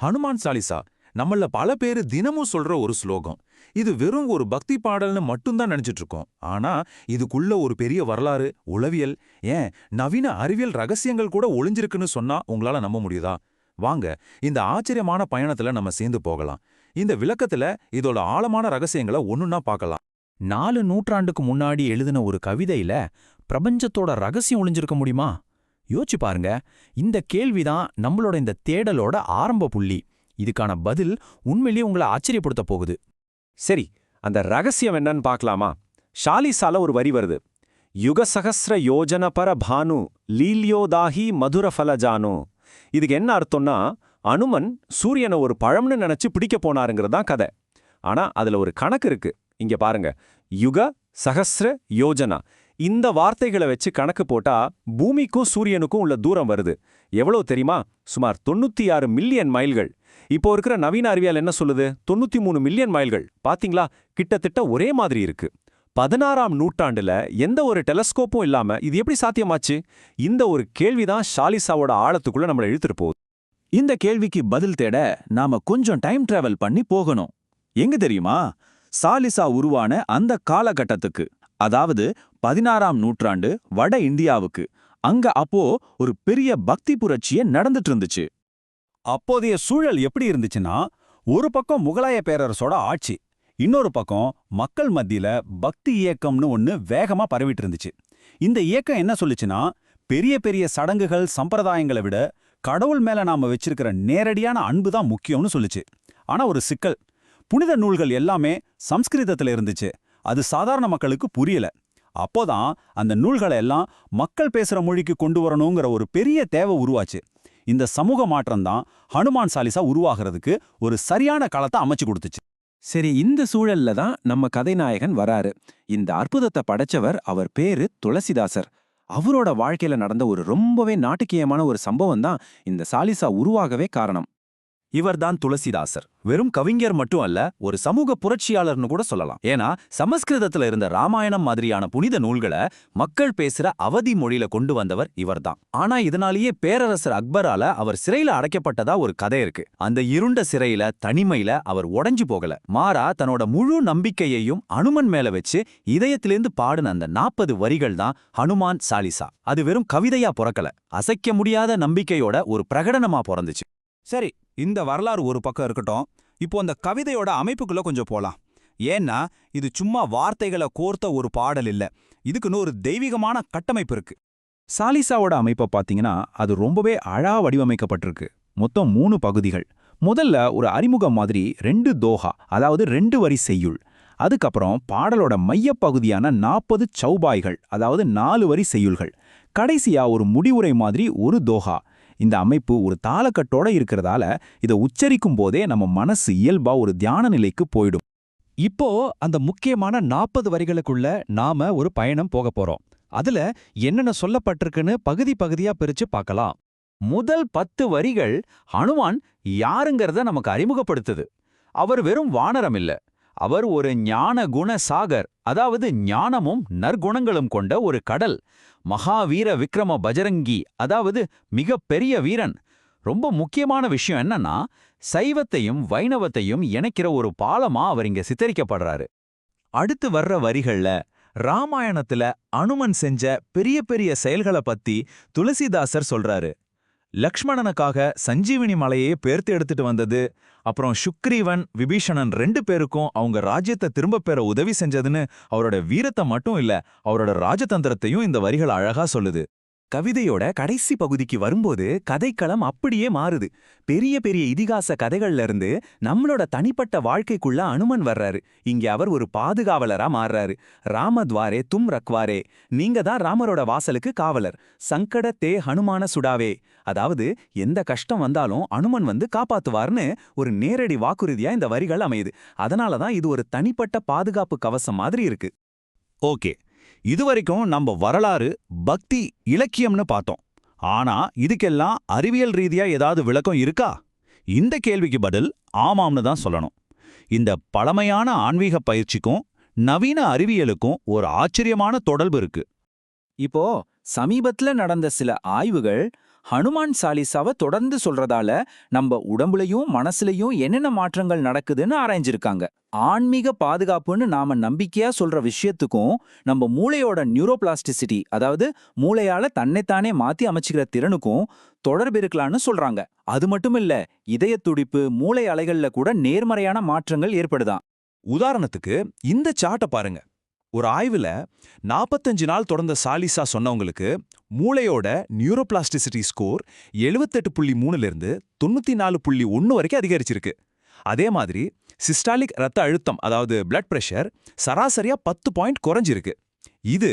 ஹனுமான் சாலிசா நம்மள பல பேரு தினமும் சொல்ற ஒரு ஸ்லோகம். இது வெறும் ஒரு பக்தி பாடல்னு மட்டும்தான் நினைச்சிட்டு இருக்கோம். ஆனா இதுக்குள்ள ஒரு பெரிய வரலாறு, உளவியல், ஏன் நவீன அறிவியல் ரகசியங்கள் கூட ஒளிஞ்சிருக்குன்னு சொன்னா உங்களால நம்ப முடியுதா? வாங்க இந்த ஆச்சரியமான பயணத்துல நம்ம சேர்ந்து போகலாம். இந்த விளக்கத்துல இதோட ஆழமான ரகசியங்களை ஒண்ணுன்னா பார்க்கலாம். 4 நூற்றாண்டுக்கு முன்னாடி எழுதின ஒரு கவிதையில பிரபஞ்சத்தோட ரகசியம் ஒளிஞ்சிருக்க முடியுமா? யோசிச்சு பாருங்க. இந்த கேள்விதான் நம்மளோட இந்த தேடலோட ஆரம்ப புள்ளி. இதுக்கான பதில் உண்மையிலேயே உங்களை ஆச்சரியப்படுத்த போகுது. சரி, அந்த ரகசியம் என்னன்னு பார்க்கலாமா? ஷாலிசால ஒரு வரி வருது. யுக சகஸ்ர யோஜன பர பானு லீல்யோதாஹி மதுர ஃபலஜானு. இதுக்கு என்ன அர்த்தம்னா, அனுமன் சூரியனை ஒரு பழம்னு நினைச்சு பிடிக்க போனாருங்கிறதான் கதை. ஆனா அதுல ஒரு கணக்கு இருக்கு. இங்க பாருங்க, யுக சகஸ்ர யோஜனா. இந்த வார்த்தைகளை வச்சு கணக்கு போட்டா பூமிக்கும் சூரியனுக்கும் உள்ள தூரம் வருது. எவ்வளவு தெரியுமா? சுமார் 96 மில்லியன் மைல்கள். இப்போ இருக்கிற நவீன அறிவியல் என்ன சொல்லுது? 93 மில்லியன் மைல்கள். பாத்தீங்களா, கிட்டத்தட்ட ஒரே மாதிரி இருக்கு. 16ஆம் நூற்றாண்டுல எந்த ஒரு டெலஸ்கோப்பும் இல்லாம இது எப்படி சாத்தியமாச்சு? இந்த ஒரு கேள்விதான் ஷாலிசாவோட ஆழத்துக்குள்ள நம்மளை இழுத்துட்டு போகுது. இந்த கேள்விக்கு பதில் தேட நாம கொஞ்சம் டைம் டிராவல் பண்ணி போகணும். எங்க தெரியுமா? சாலிசா உருவான அந்த காலகட்டத்துக்கு, அதாவது 16ஆம் நூற்றாண்டு வட இந்தியாவுக்கு. அங்க அப்போ ஒரு பெரிய பக்தி புரட்சியே நடந்துட்டு இருந்துச்சு. அப்போதைய சூழல் எப்படி இருந்துச்சுன்னா, ஒரு பக்கம் முகலாய பேரரசோட ஆட்சி, இன்னொரு பக்கம் மக்கள் மத்தியில பக்தி இயக்கம்னு ஒன்னு வேகமா பரவிட்டு இருந்துச்சு. இந்த இயக்கம் என்ன சொல்லுச்சுன்னா, பெரிய பெரிய சடங்குகள் சம்பிரதாயங்களை விட கடவுள் மேல நாம வச்சிருக்கிற நேரடியான அன்பு தான் முக்கியம்னு சொல்லுச்சு. ஆனா ஒரு சிக்கல், புனித நூல்கள் எல்லாமே சம்ஸ்கிருதத்துல இருந்துச்சு. அது சாதாரண மக்களுக்கு புரியல. அப்போதான் அந்த நூல்களை எல்லாம் மக்கள் பேசுற மொழிக்கு கொண்டு வரணுங்கிற ஒரு பெரிய தேவை உருவாச்சு. இந்த சமூக மாற்றம் தான் ஹனுமான் சாலிசா உருவாகிறதுக்கு ஒரு சரியான காலத்தை அமைச்சு கொடுத்துச்சு. சரி, இந்த சூழல்ல தான் நம்ம கதைநாயகன் வராரு. இந்த அற்புதத்தை படைச்சவர், அவர் பேரு துளசிதாசர். அவரோட வாழ்க்கையில நடந்த ஒரு ரொம்பவே நாட்டுக்கியமான ஒரு சம்பவம் தான் இந்த சாலிசா உருவாகவே காரணம். இவர்தான் துளசிதாசர். வெறும் கவிஞர் மட்டும் அல்ல, ஒரு சமூக புரட்சியாளர்னு கூட சொல்லலாம். ஏன்னா சமஸ்கிருதத்துல இருந்த ராமாயணம் மாதிரியான புனித நூல்களை மக்கள் பேசுற அவதி மொழியில கொண்டு வந்தவர் இவர்தான். ஆனா இதனாலேயே பேரரசர் அக்பரால அவர் சிறையில அடைக்கப்பட்டதா ஒரு கதை இருக்கு. அந்த இருண்ட சிறையில, தனிமையில அவர் உடைஞ்சு போகல. மாறா தன்னோட முழு நம்பிக்கையையும் அனுமன் மேல வச்சு இதயத்திலேருந்து பாடின அந்த 40 வரிகள் தான் ஹனுமான் சாலிசா. அது வெறும் கவிதையா பிறக்கல, அசைக்க முடியாத நம்பிக்கையோட ஒரு பிரகடனமா பிறந்துச்சு. சரி, இந்த வரலாறு ஒரு பக்கம் இருக்கட்டும். இப்போ அந்த கவிதையோட அமைப்புக்குள்ள கொஞ்சம் போலாம். ஏன்னா இது சும்மா வார்த்தைகளை கோர்த்த ஒரு பாடல் இல்ல, இதுக்குன்னு ஒரு தெய்வீகமான கட்டமைப்பு இருக்கு. சாலிசாவோட அமைப்பை பார்த்தீங்கன்னா அது ரொம்பவே அழகா வடிவமைக்கப்பட்டிருக்கு. மொத்தம் 3 பகுதிகள். முதல்ல ஒரு அறிமுகம் மாதிரி 2 தோஹா, அதாவது 2 வரி செய்யுள். அதுக்கப்புறம் பாடலோட மையப்பகுதியான 40 சௌபாய்கள், அதாவது 4 வரி செய்யுள்கள். கடைசியா ஒரு முடிவுரை மாதிரி ஒரு தோஹா. இந்த அமைப்பு ஒரு தாளக்கட்டோட இருக்கிறதால இதை உச்சரிக்கும் போதே நம்ம மனசு இயல்பா ஒரு தியான நிலைக்கு போயிடும். இப்போ அந்த முக்கியமான 40 வரிகளுக்குள்ள நாம ஒரு பயணம் போக போறோம். அதுல என்னென்ன சொல்லப்பட்டிருக்குன்னு பகுதி பகுதியா பிரிச்சு பார்க்கலாம். முதல் 10 வரிகள் ஹனுமான் யாருங்கிறத நமக்கு அறிமுகப்படுத்துது. அவர் வெறும் வானரம் இல்ல, அவர் ஒரு ஞான குண சாகர், அதாவது ஞானமும் நற்குணங்களும் கொண்ட ஒரு கடல். மகாவீர விக்ரம பஜரங்கி, அதாவது மிக பெரிய வீரன். ரொம்ப முக்கியமான விஷயம் என்னன்னா, சைவத்தையும் வைணவத்தையும் இணைக்கிற ஒரு பாலமா அவர் இங்க சித்தரிக்கப்படுறாரு. அடுத்து வர்ற வரிகள்ல ராமாயணத்துல அனுமன் செஞ்ச பெரிய பெரிய செயல்களை பத்தி துளசிதாசர் சொல்றாரு. லக்ஷ்மணனுக்காக சஞ்சீவினி மலையே பேர்த்து எடுத்துட்டு வந்தது, அப்புறம் சுக்ரீவன் விபீஷணன் 2 பேருக்கும் அவங்க ராஜ்யத்தை திரும்ப பெற உதவி செஞ்சதுன்னு அவரோட வீரத்தை மட்டும் இல்ல, அவரோட ராஜதந்திரத்தையும் இந்த வரிகள் அழகா சொல்லுது. கவிதையோட கடைசி பகுதிக்கு வரும்போது கதைக்களம் அப்படியே மாறுது. பெரிய பெரிய இதிகாச கதைகள்ல இருந்து நம்மளோட தனிப்பட்ட வாழ்க்கைக்குள்ள அனுமன் வர்றாரு. இங்க அவர் ஒரு பாதுகாவலரா மாறுறாரு. ராமத்வாரே தும் ரக்வாரே, நீங்க தான் ராமரோட வாசலுக்கு காவலர். சங்கட தே ஹனுமான சுடாவே, அதாவது எந்த கஷ்டம் வந்தாலும் அனுமன் வந்து காப்பாத்துவார்னு ஒரு நேரடி வாக்குறுதியா இந்த வரிகள் அமையுது. அதனாலதான் இது ஒரு தனிப்பட்ட பாதுகாப்பு கவசம் மாதிரி இருக்கு. ஓகே, இதுவரைக்கும் நம்ம வரலாறு, பக்தி, இலக்கியம்னு பார்த்தோம். ஆனா இதுக்கெல்லாம் அறிவியல் ரீதியா ஏதாவது விளக்கம் இருக்கா? இந்த கேள்விக்கு பதில் ஆமாம்னு தான் சொல்லணும். இந்த பழமையான ஆன்மீக பயிற்சிக்கும் நவீன அறிவியலுக்கும் ஒரு ஆச்சரியமான தொடர்பு இருக்கு. இப்போ சமீபத்துல நடந்த சில ஆய்வுகள் ஹனுமான் சாலிசாவை தொடர்ந்து சொல்றதால நம்ம உடம்புலயும் மனசுலயும் என்னென்ன மாற்றங்கள் நடக்குதுன்னு ஆராய்ஞ்சிருக்காங்க. ஆன்மீக பாதுகாப்புன்னு நாம நம்பிக்கையா சொல்ற விஷயத்துக்கும் நம்ம மூளையோட நியூரோபிளாஸ்டிசிட்டி, அதாவது மூளையால தன்னைத்தானே மாத்தி அமைச்சுக்கிற திறனுக்கும் தொடர்பு இருக்கலான்னு சொல்றாங்க. அது மட்டும் இல்ல, இதய துடிப்பு, மூளை அலைகள்ல கூட நேர்மறையான மாற்றங்கள் ஏற்படுதாம். உதாரணத்துக்கு இந்த சார்ட்டை பாருங்க. ஒரு ஆய்வுல 45 நாள் தொடர்ந்த சாலிசா சொன்னவங்களுக்கு மூளையோட நியூரோபிளாஸ்டிசிட்டி ஸ்கோர் 78.3 இருந்து 94.1 வரைக்கும் அதிகரிச்சிருக்கு. அதே மாதிரி சிஸ்டாலிக் ரத்த அழுத்தம், அதாவது பிளட் பிரஷர், சராசரியா 10 பாயிண்ட் குறைஞ்சிருக்கு. இது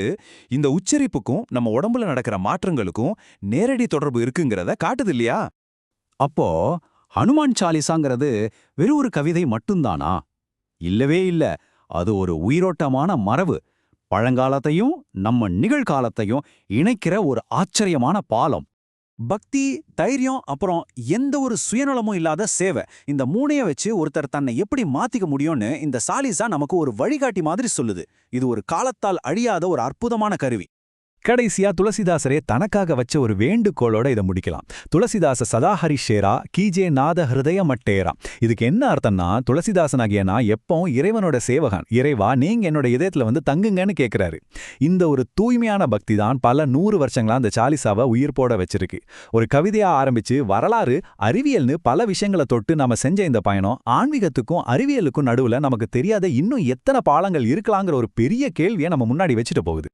இந்த உச்சரிப்புக்கும் நம்ம உடம்புல நடக்கிற மாற்றங்களுக்கும் நேரடி தொடர்பு இருக்குங்கிறத காட்டுது இல்லையா? அப்போ ஹனுமான் சாலிசாங்கிறது வெறும் ஒரு கவிதை மட்டும்தானா? இல்லவே இல்ல. அது ஒரு உயிரோட்டமான மரபு. பழங்காலத்தையும் நம்ம நிகழ்காலத்தையும் இணைக்கிற ஒரு ஆச்சரியமான பாலம். பக்தி, தைரியம், அப்புறம் எந்த ஒரு சுயநலமும் இல்லாத சேவை, இந்த மூணைய வச்சு ஒருத்தர் தன்னை எப்படி மாத்திக்க முடியும்னு இந்த சாலிசா நமக்கு ஒரு வழிகாட்டி மாதிரி சொல்லுது. இது ஒரு காலத்தால் அழியாத ஒரு அற்புதமான கருவி. கடைசியா துளசிதாசரே தனக்காக வச்ச ஒரு வேண்டுகோளோட இதை முடிக்கலாம். துளசிதாச சதாஹரி ஷேரா கீஜே நாத ஹிருதய மட்டேரா. இதுக்கு என்ன அர்த்தம்னா, துளசிதாசனாகிய நான் எப்பவும் இறைவனோட சேவகன், இறைவா நீங்க என்னோட இதயத்துல வந்து தங்குங்கன்னு கேட்கிறாரு. இந்த ஒரு தூய்மையான பக்தி தான் பல 100 வருஷங்களா அந்த சாலிசாவை உயிர் போட வச்சிருக்கு. ஒரு கவிதையா ஆரம்பிச்சு வரலாறு, அறிவியல்னு பல விஷயங்களை தொட்டு நாம செஞ்ச இந்த பயணம் ஆன்மீகத்துக்கும் அறிவியலுக்கும் நடுவுல நமக்கு தெரியாத இன்னும் எத்தனை பாலங்கள் இருக்கலாங்கிற ஒரு பெரிய கேள்வியை நம்ம முன்னாடி வச்சுட்டு போகுது.